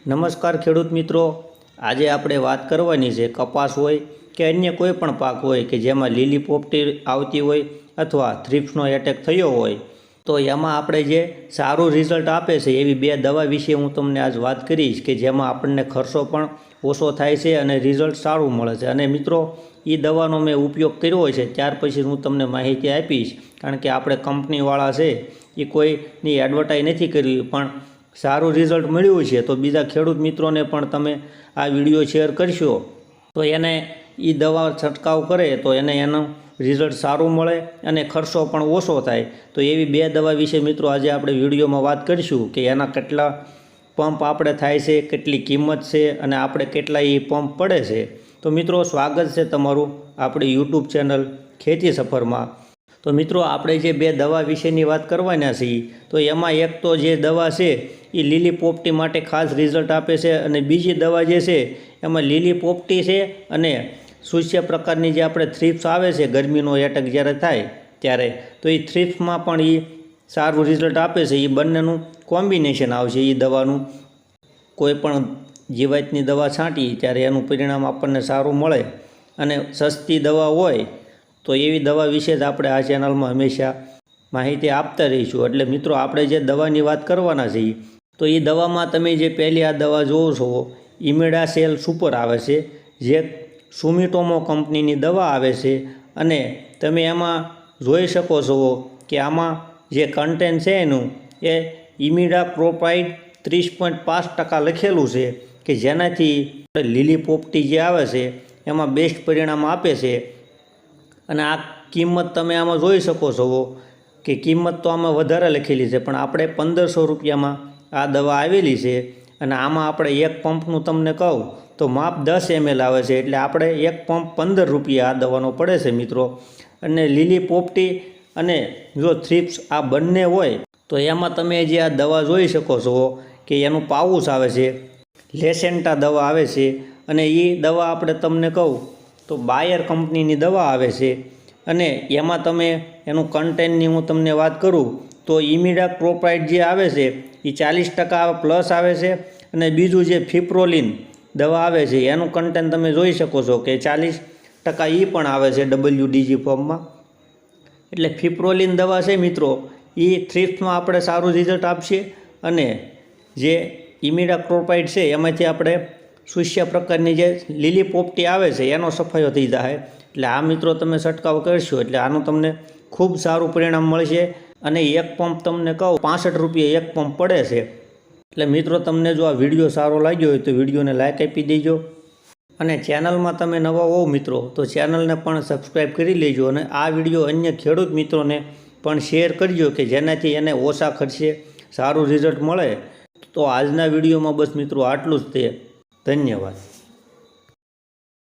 નમસ્કાર ખેડૂત મિત્રો, આજે આપણે વાત કરવાની છે કપાસ હોય કે અન્ય કોઈ પણ પાક હોય કે જેમાં લીલી પોપટી આવતી હોય અથવા થ્રિપ્સનો એટેક થયો હોય તો એમાં આપણે જે સારું રિઝલ્ટ આપે છે એવી બે દવા વિશે હું તમને આજ વાત કરીશ કે જેમાં આપણને ખર્ચો પણ ઓછો થાય છે અને રિઝલ્ટ સારું મળે છે। અને મિત્રો એ દવાનો મેં ઉપયોગ કર્યો છે ત્યાર પછી હું તમને માહિતી આપીશ, કારણ કે આપણે કંપનીવાળા છે એ કોઈની એડવર્ટાઈઝ નથી કરવી પણ સારું રિઝલ્ટ મળ્યું છે તો બીજા ખેડૂત મિત્રોને પણ તમે આ વિડીયો શેર કરશો તો એને એ દવા છંટકાવ કરે તો એનું રિઝલ્ટ સારું મળે અને ખર્ચો પણ ઓછો થાય। તો એવી બે દવા વિશે મિત્રો આજે આપણે વિડીયોમાં વાત કરીશું કે એના કેટલા પંપ આપણે થાય છે, કેટલી કિંમત છે અને આપણે કેટલા એ પંપ પડે છે। તો મિત્રો સ્વાગત છે તમારું આપણી યુટ્યુબ ચેનલ ખેતી સફરમાં। તો મિત્રો આપણે જે બે દવા વિશેની વાત કરવાના છીએ તો એમાં એક તો જે દવા છે એ લીલી પોપટી માટે ખાસ રિઝલ્ટ આપે છે અને બીજી દવા જે છે એમાં લીલી પોપટી છે અને સૂસ્ય પ્રકારની જે આપણે થ્રિપ્સ આવે છે ગરમીનો એટેક જ્યારે થાય ત્યારે તો એ થ્રિપ્સમાં પણ એ સારું રિઝલ્ટ આપે છે। એ બંનેનું કોમ્બિનેશન આવશે એ દવાનું, કોઈ પણ જીવાતની દવા છાંટી ત્યારે એનું પરિણામ આપણને સારું મળે અને સસ્તી દવા હોય તો એવી દવા વિશે જ આપણે આ ચેનલમાં હંમેશા માહિતી આપતા રહીશું। એટલે મિત્રો આપણે જે દવાની વાત કરવાના છીએ તો એ દવામાં તમે જે પહેલી આ દવા જોવો છો ઇમિડાસેલ સુપર આવે છે, જે સુમિટોમો કંપનીની દવા આવે છે અને તમે એમાં જોઈ શકો છો કે આમાં જે કન્ટેન્ટ છે એનું એ ઇમિડાક્લોપ્રાઇડ 30.5% લખેલું છે કે જેનાથી લીલી પોપટી જે આવે છે એમાં બેસ્ટ પરિણામ આપે છે। અને આ કિંમત તમે આમાં જોઈ શકો છો કે કિંમત તો આમાં વધારે લખેલી છે પણ આપણે 1500 રૂપિયામાં આ દવા આવેલી છે। અને આમાં આપણે એક પંપનું તમને કહું તો માપ 10 ml આવે છે, એટલે આપણે એક પંપ 15 રૂપિયા આ દવાનો પડે છે મિત્રો। અને લીલી પોપટી અને જો થ્રિપ્સ આ બંને હોય તો એમાં તમે જે આ દવા જોઈ શકો છો કે એનું પાઉચ આવે છે, લેસેન્ટા દવા આવે છે અને એ દવા આપણે તમને કહું તો બાયર કંપનીની દવા આવે છે અને એમાં તમે એનું કન્ટેન્ટની હું તમને વાત કરું તો ઇમિડાક્લોપ્રાઇડ જે આવે છે એ 40% પ્લસ આવે છે અને બીજું જે ફિપ્રોલિન દવા આવે છે એનું કન્ટેન્ટ તમે જોઈ શકો છો કે 40% એ પણ આવે છે WDG ફોર્મમાં। એટલે ફિપ્રોલિન દવા છે મિત્રો એ થ્રિપ્સમાં આપણે સારું રિઝલ્ટ આપશે અને જે ઇમિડાક્લોપ્રાઇડ છે એમાંથી આપણે સૂસ્ય પ્રકારની જે લીલી પોપટી આવે છે એનો સફાયો થઈ જાય। એટલે આ મિત્રો તમે છંટકાવ કરશો એટલે આનું તમને ખૂબ સારું પરિણામ મળશે અને એક પંપ તમને કહું 65 રૂપિયા એક પંપ પડે છે। એટલે મિત્રો તમને જો આ વિડીયો સારો લાગ્યો હોય તો વિડીયોને લાઇક આપી દેજો અને ચેનલમાં તમે નવા હો મિત્રો તો ચેનલને પણ સબસ્ક્રાઈબ કરી લેજો અને આ વિડીયો અન્ય ખેડૂત મિત્રોને પણ શેર કરજો કે જેનાથી એને ઓછા ખર્ચે સારું રિઝલ્ટ મળે। તો આજના વિડીયોમાં બસ મિત્રો આટલું જ તે, ધન્યવાદ।